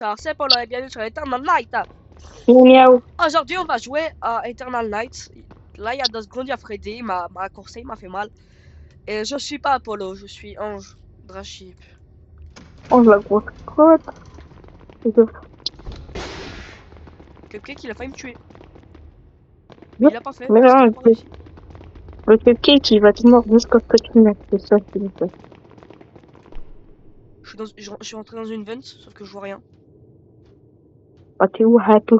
Alors c'est Polo et bienvenue sur Eternal Night. Miaou. Aujourd'hui on va jouer à Eternal Night. Là il y a 2 secondes, il y a Freddy, il m'a coursé, il m'a fait mal. Et je suis pas Apollo, je suis Ange Draship. Oh, la grosse crotte. Cupcake il a failli me tuer. Mais il a pas fait, Mais parce qu'il non, a pas réussi. le cupcake, il va te mordre jusqu'à ce que tu mettes. C'est ça qu'il me fait. Je suis rentré dans une vente, sauf que je vois rien. Ah, t'es où, Hatou?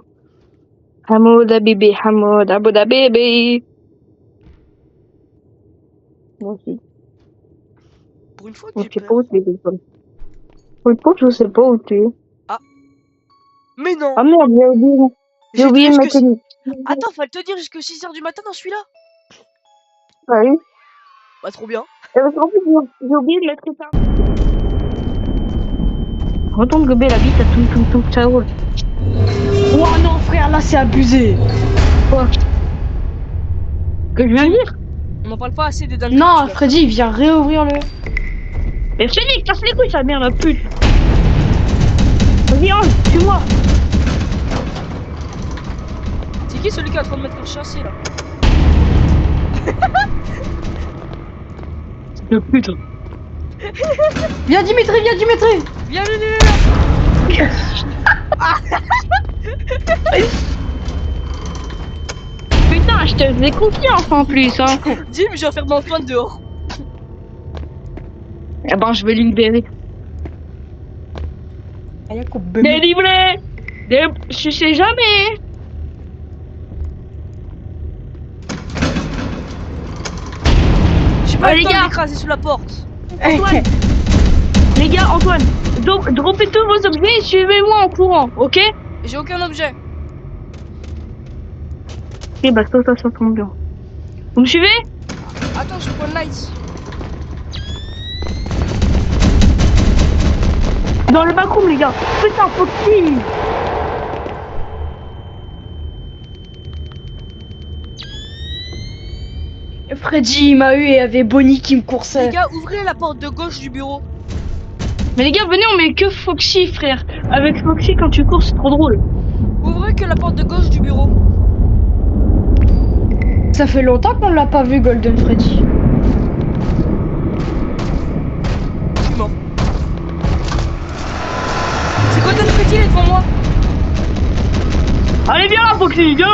Hamoud, bébé, Hamoud, Abouda, bébé. Moi aussi. Pour une fois que Je j'ai sais pas où peur. tu es, Bébé. Pour une fois, je sais pas où tu es. Mais non. Ah merde, j'ai oublié. J'ai J'ai oublié tenu ma jusque... tenue. Attends, fallait te dire jusque 6h du matin dans celui-là. Ah oui. Bah trop bien. Parce qu'en fait, j'ai oublié de mettre ça. Retourne gober la bite à tout, ça roule. Oh non frère, là c'est abusé. Quoi? Que je viens de dire? On n'en parle pas assez des dingueries Non, que tu as. Freddy il vient réouvrir le... Mais Frédéric, casse les couilles, sa mère, la pute. Vas-y, Ange, suis-moi. C'est qui celui qui est en train de mettre le châssis là? Le pute. Viens Dimitri, viens Dimitri. Viens, viens. Putain, je te faisais confiance en plus, hein. Dis, mais je vais faire mon Antoine dehors. Eh ben, je vais lui libérer. Délivré. Je sais jamais. J'ai pas Ah, le les temps de gars. l'écraser sous la porte. Antoine. Les gars, Antoine, droppez tous vos objets et suivez-moi en courant, ok? J'ai aucun objet. Ok, bah ça tombe bien. Vous me suivez? Attends, je prends le light. Dans le backroom, les gars. Putain, Foxy. Freddy il m'a eu et il y avait Bonnie qui me Les coursait. gars, ouvrez la porte de gauche du bureau. Mais les gars, venez, on met que Foxy, frère. Avec Foxy, quand tu cours, c'est trop drôle. Ouvrez que la porte de gauche du bureau. Ça fait longtemps qu'on l'a pas vu Golden Freddy. Je suis mort. C'est Golden Freddy, il est devant moi. Allez, viens là, Foxy. Viens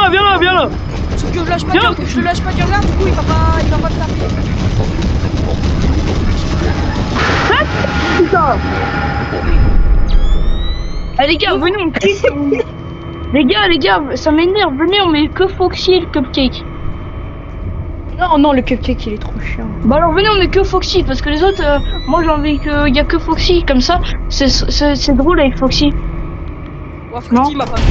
là. Sauf que je lâche pas Viens. je le lâche pas du regard, du coup il va pas me taper. Putain. Allez, les gars, venez, on clique. Les gars, ça m'énerve. Venez, on met que Foxy et le cupcake. Non, le cupcake il est trop chiant. Bah alors venez, on est que Foxy parce que les autres, moi j'ai envie qu'il y a que Foxy comme ça, c'est drôle avec Foxy. Ouais, Freddy Non. m'a pas vu.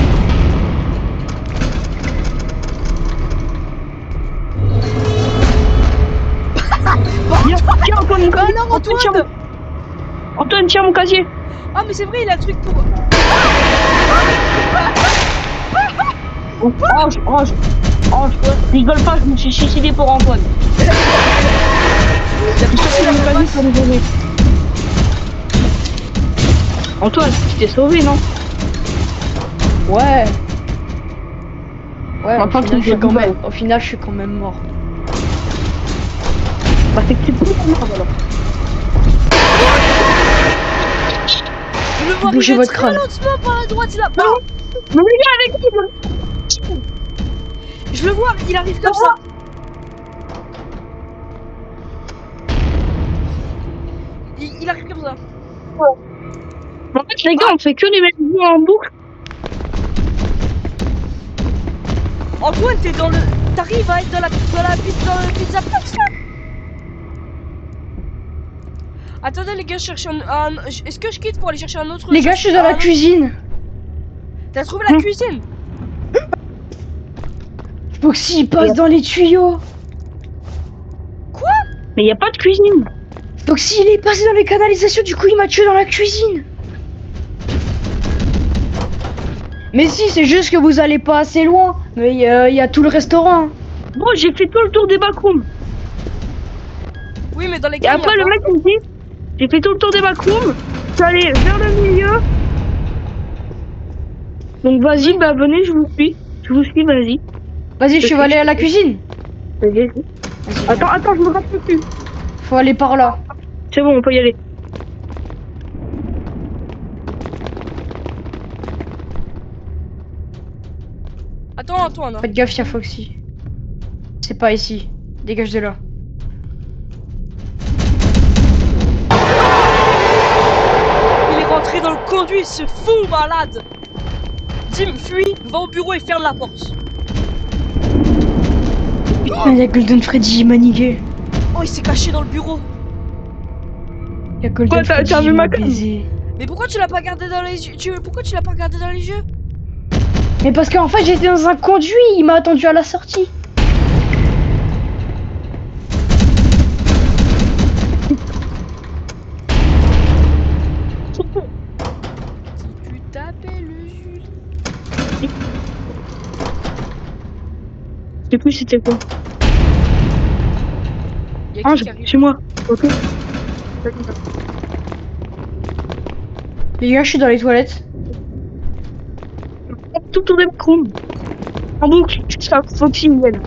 Tiens Antoine, mon Bah casier. alors Antoine. Antoine, tiens mon casier. Ah mais c'est vrai, il a un truc pour... Ange, rigole pas, je me suis suicidé pour Antoine. Antoine, tu t'es sauvé, non? Ouais. Ouais, Maintenant, au final je suis quand même mort. Bah c'est que tu peux merde alors. Je le vois Bougez arriver votre très crâne. lentement par la droite, il a... Mais les gars, avec qui? Je le vois, il arrive comme ça. Il arrive comme ça. En fait les gars, on fait que les mêmes jeux en boucle. Antoine, t'es dans le... T'arrives à être dans le pizza box là. Attendez les gars, je cherche un... Est-ce que je quitte pour aller chercher un autre... Les gars, je suis dans la cuisine. T'as trouvé la cuisine? Foxy il passe dans les tuyaux. Quoi? Mais y a pas de cuisine. Foxy il est passé dans les canalisations, du coup il m'a tué dans la cuisine. Mais si, c'est juste que vous allez pas assez loin. Mais il y a tout le restaurant. Bon, j'ai fait tout le tour des backrooms. Oui mais dans les Et gars, après le mec il me dit, j'ai fait tout le tour des backrooms, je suis allé vers le milieu. Donc vas-y, bah venez, je vous suis. Je vous suis, vas-y. Vas-y, je vais aller à la cuisine. Vas-y. Vas-y, Attends, viens. je me rappelle plus. Faut aller par là. C'est bon, on peut y aller. Attends, Antoine. Faites gaffe, y'a Foxy. C'est pas ici. Dégage de là. Il est rentré dans le conduit, ce fou malade. Dim, fuis, va au bureau et ferme la porte. Putain, y'a Golden Freddy maniqué. Oh, il s'est caché dans le bureau. Y'a Golden Quoi, t'as Freddy vu ma m'a cam? baisé. Mais pourquoi tu l'as pas gardé dans les yeux? Pourquoi tu l'as pas regardé dans les yeux? Mais parce qu'en fait, j'étais dans un conduit. Il m'a attendu à la sortie. Si tu t'appelles Jules. Je sais plus c'était quoi. Y'a Ah, qui arrive? c'est moi. Ok. Les gars, je suis dans les toilettes. Tout tourner le chrome. En boucle, ça Foxy Miel.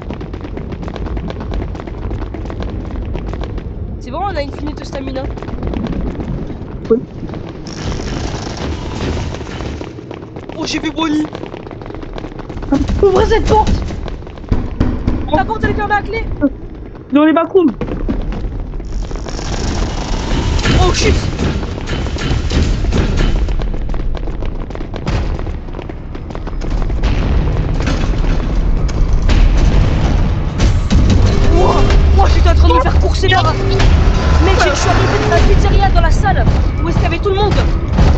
C'est bon, on a une finite de stamina. Oui. Oh, j'ai vu Bonnie. Ouvrez cette porte. La porte elle est fermée à clé. Dans les backrooms. Oh shit. Moi j'étais en train de me faire courser par un... Mec, je suis arrivé dans la pizzeria, dans la salle où est-ce qu'il y avait tout le monde.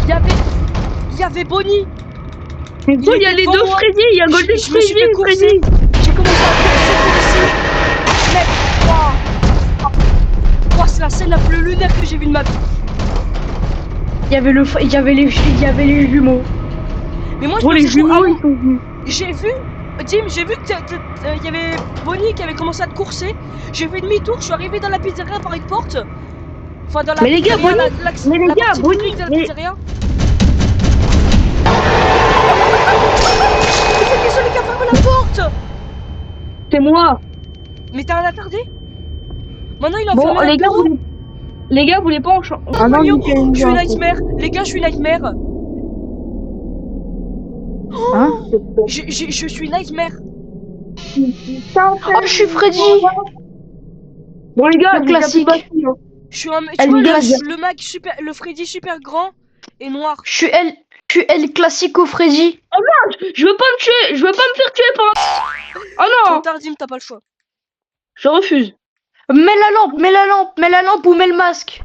Il y avait Bonnie. Mais quoi, il y a était les devant deux moi. Freddy, il y a Golden Je me suis Freddy fait et courser. Freddy. J'ai commencé à courser ici. Mec, waouh. C'est la scène la plus lunaire que j'ai vue de ma vie. Il y avait les jumeaux. Mais moi je Oh, les pensais que... jumeaux, ah, ils sont venus. j'ai vu, Jim, j'ai vu qu'il y avait Bonnie qui avait commencé à te courser. J'ai fait demi-tour, je suis arrivé dans la pizzeria par une porte. Enfin, dans la Mais les gars, pizzeria, Bonnie, mais les la gars, partie Bonnie, publique de la mais- pizzeria. C'est celui qui a fermé la porte. C'est moi. Mais t'as un attardé. Maintenant, il a Bon, fermé notre bureau. les gars, vous voulez pas en chanter? Ah non, je suis Nightmare. Les gars, je suis Nightmare. Hein? Je suis Nightmare. Oh, je suis Freddy. Bon, les gars, Le j'ai déjà plus de classique. batterie, hein. Je suis un... Tu Elle vois, glace. le mec super... Le Freddy super grand et noir. Je suis El Classico Freddy. Je veux pas me tuer, je veux pas me faire tuer par un... Oh Trop non, tard, Dim, t'as pas le choix. je refuse. Mets la lampe ou mets le masque.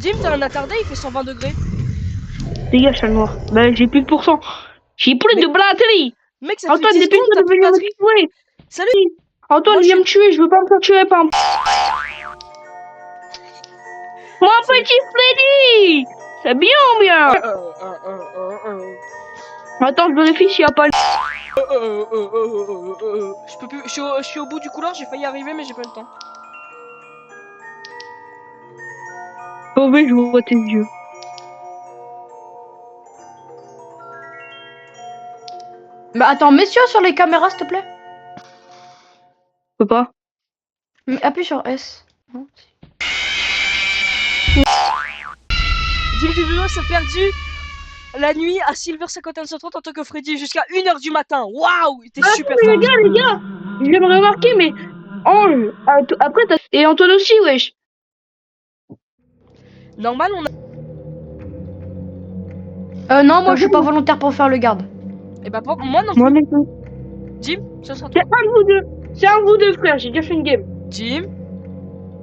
Dim, t'as un attardé, il fait 120 degrés. Dégage, chat noir. Bah, j'ai plus de pourcent. J'ai plus Mais- de batterie. Mec, ça fait Antoine, 10 secondes, dépêche-toi t'as de plus de venir me batterie. tuer. Salut. Antoine, Moi, viens je- me tuer, je veux pas me faire tuer par un... Mon petit Freddy. C'est bien ou bien? Attends, je vérifie s'il y a pas... Je peux plus. Je suis au bout du couloir, j'ai failli y arriver, mais j'ai pas le temps. Oh oui, je vois tes yeux. Bah attends, mets-toi sur les caméras s'il te plaît. Je peux pas. Appuie sur S. Dim Vidéo s'est perdu la nuit à Silver 5130 en tant que Freddy jusqu'à 1h du matin. Waouh, il était super Mais fort. les gars, j'aimerais remarquer, mais Ange, après t'as... Et Antoine aussi, wesh. Normal, on a. Non, moi je suis pas volontaire pour faire le garde. Et bah, moi non Moi, plus. mais non. Dim, ça sera C'est toi. un de vous deux. C'est un de vous deux, frère. J'ai déjà fait une game. Dim,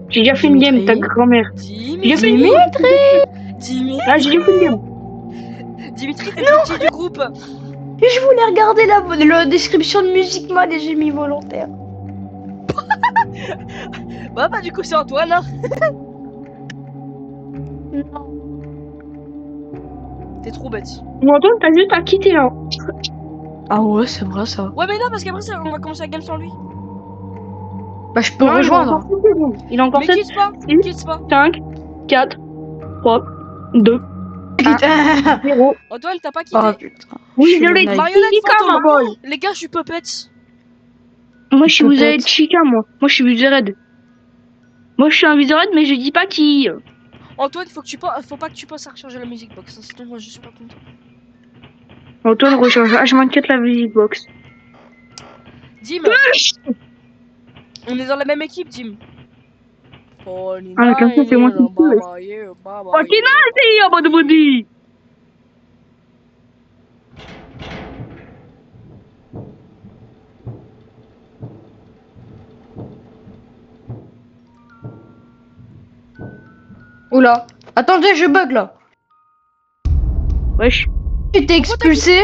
J'ai déjà fait une game, ta Dimitri. grand-mère. Dim, J'ai fait une Dimitri. Dimitri, Ah, j'ai déjà fait une game. Dimitri, t'es le petit du groupe. Et je voulais regarder la description de Music Man et j'ai mis volontaire. Bah, du coup, c'est Antoine, hein. Non. T'es trop bête. Ou Antoine, t'as juste à quitter, hein. Ah ouais, c'est vrai ça. Ouais, mais non, parce qu'après, on va commencer la game sans lui. Bah je peux Non, rejoindre. Il a encore Mais 7, quitte pas, Six. quitte pas. 5, 4, 3, 2, Putain. 0. Antoine, t'as pas quitté. Oh putain. Oui, Je suis désolé, le Nike. Marionnette Chica, fantôme. ma boy. Les gars, je suis Puppet. Moi, je suis Peut-être. Wizard Chica, moi. Moi, je suis Wizard. Moi, je suis un Wizard, mais je dis pas qui. Antoine, faut pas que tu passes à recharger la music box, hein, sinon moi je suis pas content. Antoine recharge H24 la Music Box. Dim, on est dans la même équipe, Dim. Ah, mais comme ça, c'est moi qui suis. Fucking nasty, en mode body. Oula. Attendez, je bug là. Wesh. J'ai été expulsé.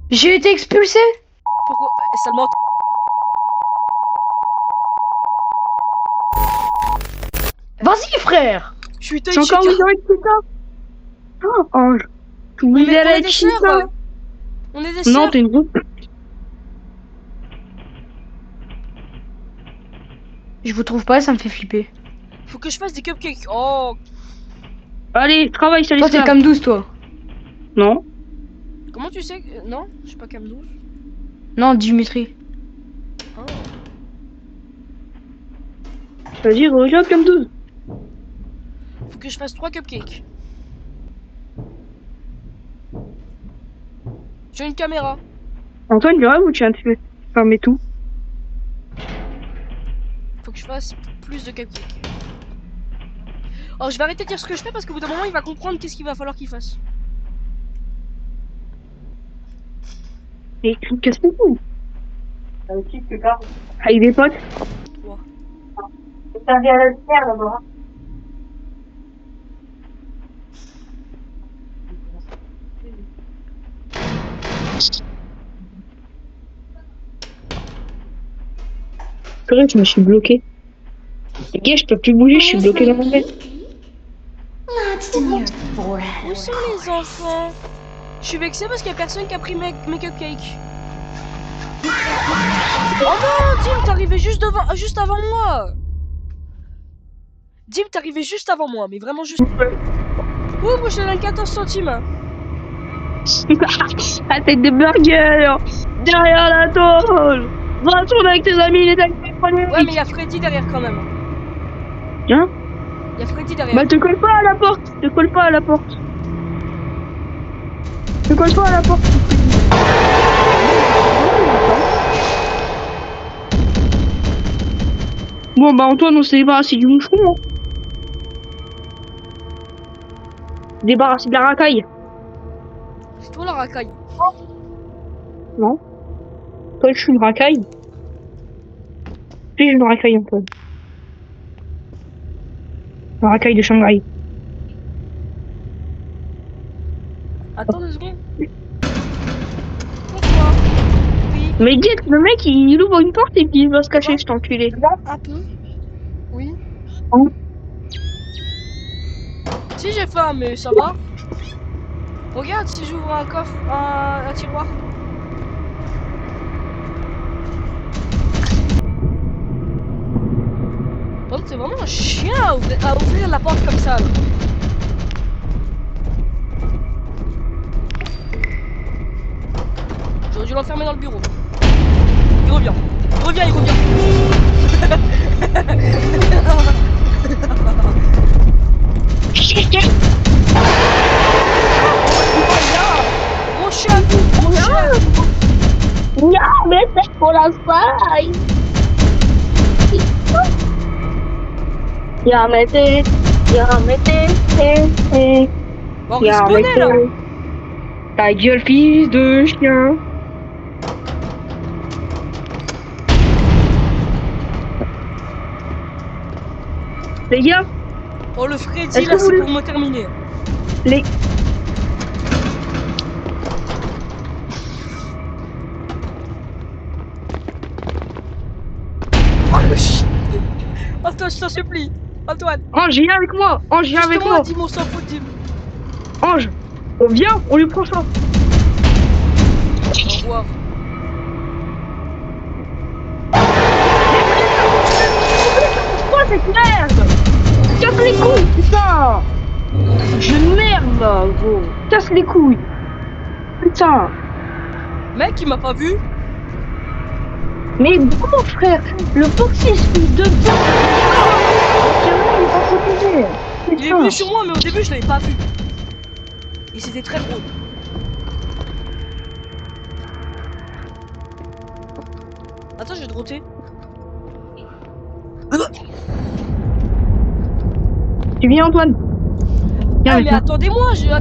J'ai été expulsé. Pourquoi seulement Vas-y, frère. je suis C'est encore Chica. Wizard Chica. Oh, Ange. On est Wizard des Chica. sœurs. On est des Non, sœurs. t'es une grosse. Je vous trouve pas, ça me fait flipper. Faut que je fasse des cupcakes. Oh, Allez, travaille sur Toi, t'es l'esclave. comme 12, toi. Non. comment tu sais non, je suis pas cam 12. Non, Dimitri. Oh. Vas-y, regarde comme 12. Faut que je fasse 3 cupcakes. J'ai une caméra. Antoine, viens où tu viens de fermer tout. Faut que je fasse plus de cupcakes. Oh, je vais arrêter de dire ce que je fais parce qu'au bout d'un moment, il va comprendre qu'est-ce qu'il va falloir qu'il fasse. Et qu'est-ce que c'est? Avec des potes. Toi. Ça vient le faire d'abord. C'est vrai que je me suis bloqué. Les gars, je peux plus bouger, je suis bloqué dans mon bête. Où sont les enfants? Je suis vexé parce qu'il y a personne qui a pris mes cupcakes. Oh non, Dim, t'es arrivé juste avant moi. Dim, t'es arrivé juste avant moi, mais vraiment juste. Ouh, moi je te donne 14 centimes. La tête de burger derrière la tôle. Va tourner avec tes amis, les amis. Ouais, mais il y a Freddy derrière quand même. Hein? Il y a Freddy derrière. Bah te colle pas à la porte. Te colle pas à la porte. Te colle pas à la porte. Bon bah Antoine, on s'est débarrassé du moucheron. Hein. Débarrassé de la racaille. C'est toi la racaille. Non. Toi, je suis une racaille. Puis je une racaille, Antoine. La racaille de Shanghai. Attends 2 secondes. Pourquoi? Oui. Mais guette, le mec, il ouvre une porte et puis il va se cacher, cet enculé. Un peu. Oui. Hein? Si j'ai faim, mais ça va. Regarde si j'ouvre un coffre, un tiroir. Bon, c'est vraiment un chien à ouvrir la porte comme ça là. J'aurais dû l'enfermer dans le bureau. Il revient. Il revient, il revient. Gros chien, gros chien. Non, mais c'est pour la faille. Y'a mettez, Bon, respawner là. Ta gueule, fils de chien. Les gars, Oh le Freddy est-ce là, que c'est vous- pour me terminer. les... Oh le chien. Attends, je t'en supplie. Antoine. Ange, viens avec moi. Ange, viens avec Justement, moi. dis-moi, on s'en fout, dis. Ange, on vient, on lui prend ça. Au revoir. Quoi cette merde? Casse les couilles, putain. Je merde là, gros. Casse les couilles. Putain. Mec, il m'a pas vu. Mais bon, frère, le Foxy, fils de pute. Il est pas protégé. Il est venu sur moi, mais au début, je l'avais pas vu. Et c'était très drôle. Attends, je vais droter. Tu viens, Antoine? Viens Ah, avec mais moi. attendez-moi, j'ai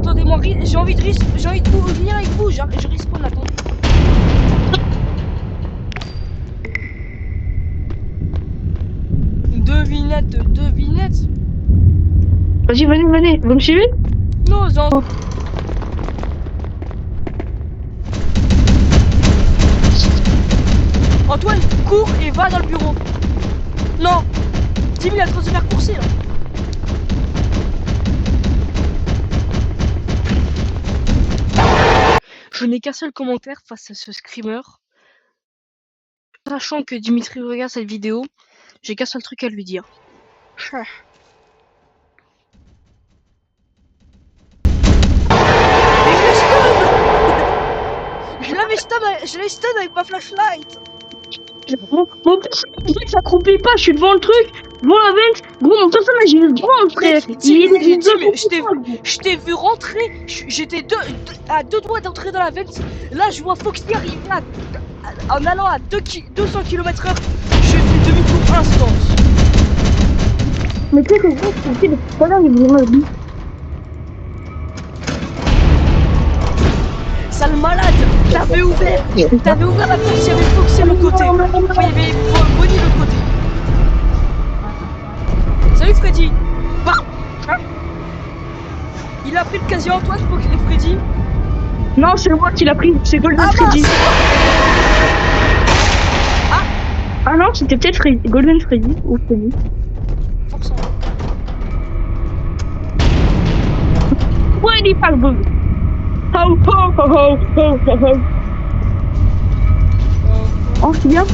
envie de venir avec vous. Je respawn, attends. Devinette. Vas-y, venez. Vous me suivez? Non, Antoine, cours et va dans le bureau. Non, Tim, il est en train de se faire courser là. Je n'ai qu'un seul commentaire face à ce screamer. Sachant que Dimitri regarde cette vidéo, j'ai qu'un seul truc à lui dire. Je l'avais stun avec ma flashlight. Mon personnage s'accroupit pas, je suis devant le truc, devant la vente. Gros, mon personnage il est grand, frère. Je t'ai vu rentrer, j'étais à deux doigts d'entrer dans la vente. Là, je vois Foxy arriver en allant à 200 km/h. Je fais demi-tour instant. Mais tu sais que gros, Foxy, depuis tout à l'heure, il est vraiment vie. Sale malade, t'avais ouvert la porte, il y avait Foxy de l'autre côté. Enfin, il y avait Bonnie de l'autre côté. Salut Freddy. Bah. Il a pris le casier Antoine, Freddy. Non, c'est moi qui l'a pris, c'est Golden Freddy. Ah non, c'était peut-être Golden Freddy ou Freddy. Forcément. Freddy Fazbear. Ho ho ho ho ho ho ho. Oh, c'est bien.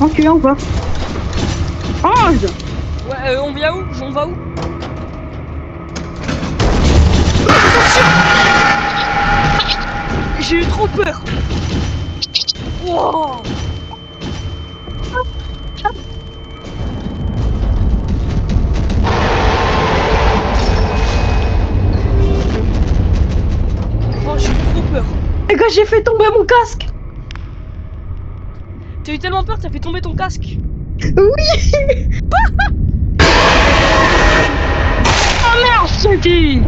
Oh, tu viens ou pas? Ange. Ouais, on vient où? On va où? J'ai eu trop peur. Wow. Oh, j'ai eu trop peur. Et quand j'ai fait tomber mon casque. T'as eu tellement peur, t'as fait tomber ton casque. Oui. Oh merde, Freddy.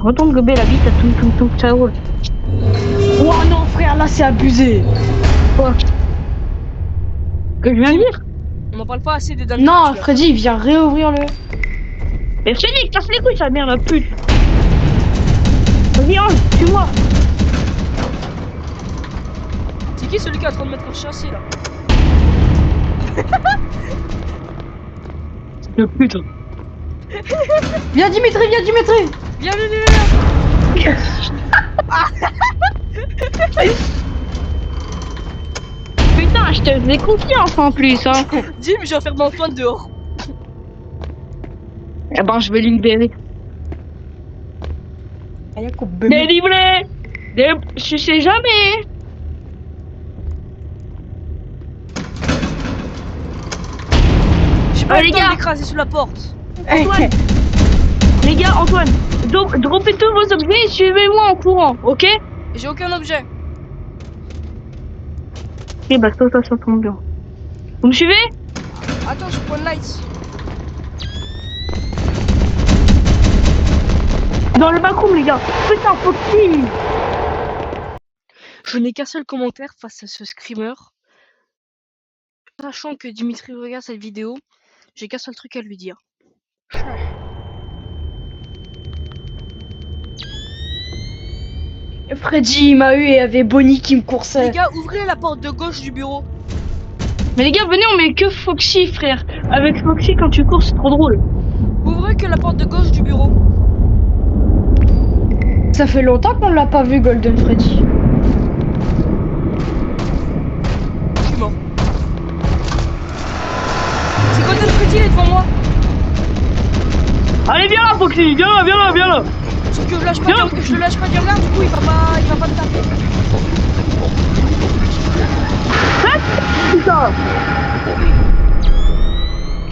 Retourne gober la bite à tout, ça roule. Oh non, frère, là c'est abusé. Quoi? Que je viens de dire? On n'en parle pas assez des dames. Non, Freddy, viens réouvrir le. Mais Freddy, casse les couilles, sa mère, la pute. Vas-y, Ange, suis-moi. C'est qui celui qui est en train de mettre un châssis là? Le pute. Viens Dimitri. Viens. Putain, je te faisais confiance en plus, hein. Dis, mais je vais faire mon Antoine dehors. Eh ben, je vais lui libérer. Délivré. Je sais jamais. J'ai pas les le temps gars. de l'écraser sous la porte. Antoine. Les gars, Antoine, droppez tous vos objets et suivez-moi en courant, ok? J'ai aucun objet. Ok, bah ça tombe bien. Vous me suivez? Attends, je prends le light. Dans le backroom, les gars. Putain, Foxy. Je n'ai qu'un seul commentaire face à ce screamer. Sachant que Dimitri regarde cette vidéo, j'ai qu'un seul truc à lui dire. Freddy m'a eu et il y avait Bonnie qui me coursait. Les gars, ouvrez la porte de gauche du bureau. Mais les gars, venez, on met que Foxy, frère. Avec Foxy, quand tu cours, c'est trop drôle. Ouvrez que la porte de gauche du bureau. Ça fait longtemps qu'on l'a pas vu, Golden Freddy. Je suis mort. C'est Golden Freddy, il est devant moi. Allez, viens là, Foxy, viens là. Sur je le lâche pas, je le lâche pas du regard, du coup il va pas me taper. Putain.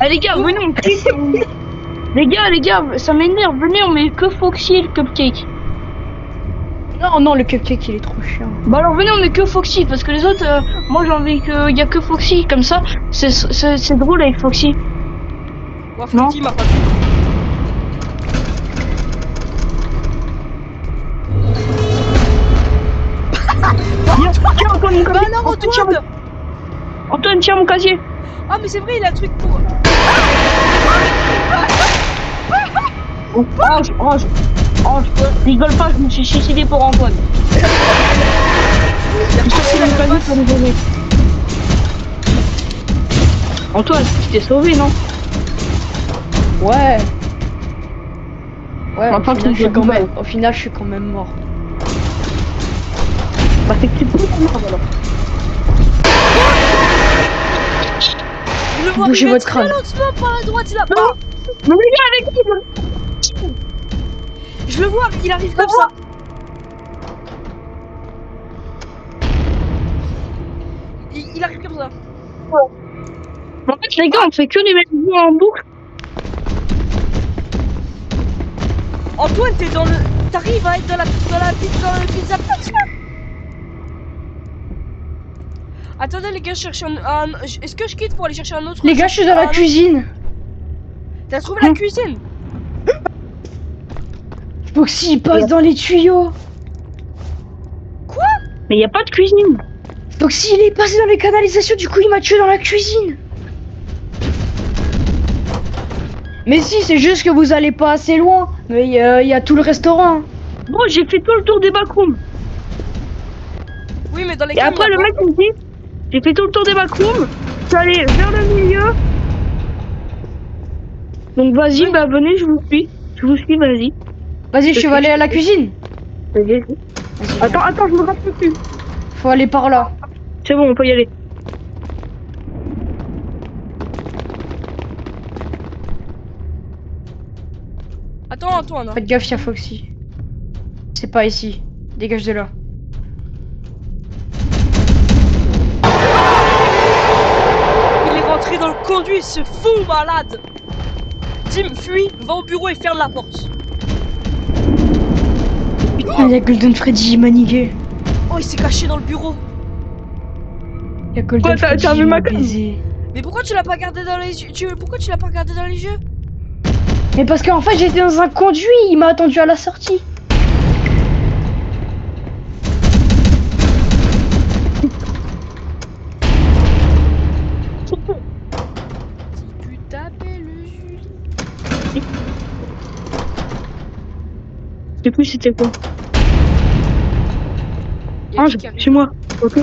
Ah les gars, venez on clique. Les gars, ça m'énerve, venez on met que Foxy et le Cupcake. Non, le cupcake il est trop chiant. Bah alors venez on met que Foxy parce que les autres, moi j'ai envie qu'il y a que Foxy, comme ça c'est drôle avec Foxy. Ouais, Non. Foxy m'a pas vu. Tiens Antoine mon Bah casier. alors Antoine! Antoine tiens mon casier. Ah mais c'est vrai, il a un truc pour... Range. Rigole pas, je me suis suicidé pour Antoine. J'ai sorti mon casier pour nous donner. Antoine, tu t'es sauvé non? Ouais. Ouais, Enfin, au final, je suis quand même mort. Bah c'est que tu peux merde alors. Je le vois Bougez arriver votre très crâne. lentement par la droite, il a... Non. Mais les gars avec lui. Je le vois, il arrive comme ça. Il arrive comme ça. En fait les gars on fait que les mêmes jeux en boucle. Antoine, t'es dans le... T'arrives à être dans le pizza box là? Attendez les gars, je cherche un... Est-ce que je quitte pour aller chercher un autre? Les gars, je suis dans la cuisine. T'as trouvé la cuisine? Foxy, il passe dans les tuyaux. Quoi? Mais y a pas de cuisine. Foxy, il est passé dans les canalisations, du coup, il m'a tué dans la cuisine. Mais si, c'est juste que vous allez pas assez loin. Mais il y a tout le restaurant. Bon j'ai fait tout le tour des backrooms. Oui, mais dans les Et cams, après y a le pas. mec il me dit, j'ai fait tout le tour des backrooms, je suis allé vers le milieu. Donc vas-y, Oui. bah venez, je vous suis. Je vous suis, vas-y. Vas-y, je vais aller à la cuisine. Vas-y. Vas-y, Attends, je me rappelle plus. faut aller par là. C'est bon, on peut y aller. Attends, Antoine. Faites gaffe, y'a Foxy. C'est pas ici. Dégage de là. Il est rentré dans le conduit, ce fou malade. Tim, fuis, va au bureau et ferme la porte. Putain, y'a Golden Freddy manigué. Oh, il s'est caché dans le bureau. Y'a Golden Quoi, t'as Freddy vu ma m'a cam? baisé. Mais pourquoi tu l'as pas gardé dans les yeux? Pourquoi tu l'as pas regardé dans les yeux? Mais parce qu'en fait, j'étais dans un conduit, il m'a attendu à la sortie. Si tu t'appelles Julie. Je sais plus c'était quoi. Y'a Ange, qui arrive? chez moi. Ok.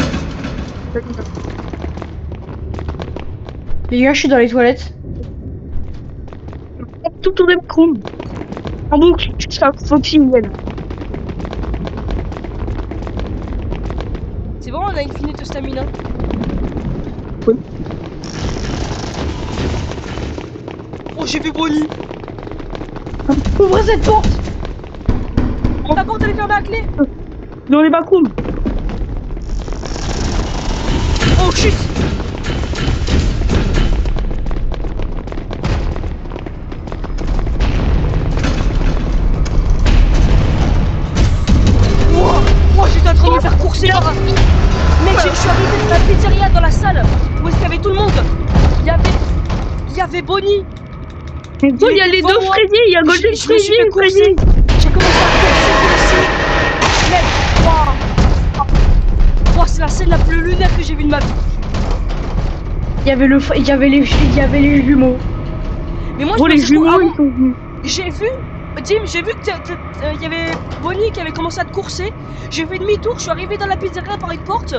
Les gars, je suis dans les toilettes. Tout tour des backrooms. En boucle, jusqu'à Foxy vienne. C'est bon, on a une finite stamina. Oui. Oh, j'ai vu Bonnie. Ouvrez cette porte. La porte elle est fermée à clé. Dans les backrooms. Oh shit. Moi j'étais en train de me faire courser par un... Mec, je suis arrivé dans la pizzeria, dans la salle où est-ce qu'il y avait tout le monde. Il y avait Bonnie. Mais bon, il y a les deux Freddy, il y a Golden Je me suis Freddy fait et courser. Freddy. J'ai commencé à courser. Mec, wow. Wow, c'est la scène la plus lunaire que j'ai vue de ma vie. Il y avait les jumeaux. Mais moi Oh, je les pensais jumeaux, ils sont venus. j'ai vu, Dim, j'ai vu que il y avait Bonnie qui avait commencé à te courser. J'ai fait demi-tour, je suis arrivé dans la pizzeria par une porte.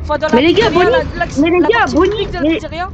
Enfin dans la Mais les gars, pizzeria, Bonnie, mais les la gars, partie Bonnie, publique de la mais- pizzeria.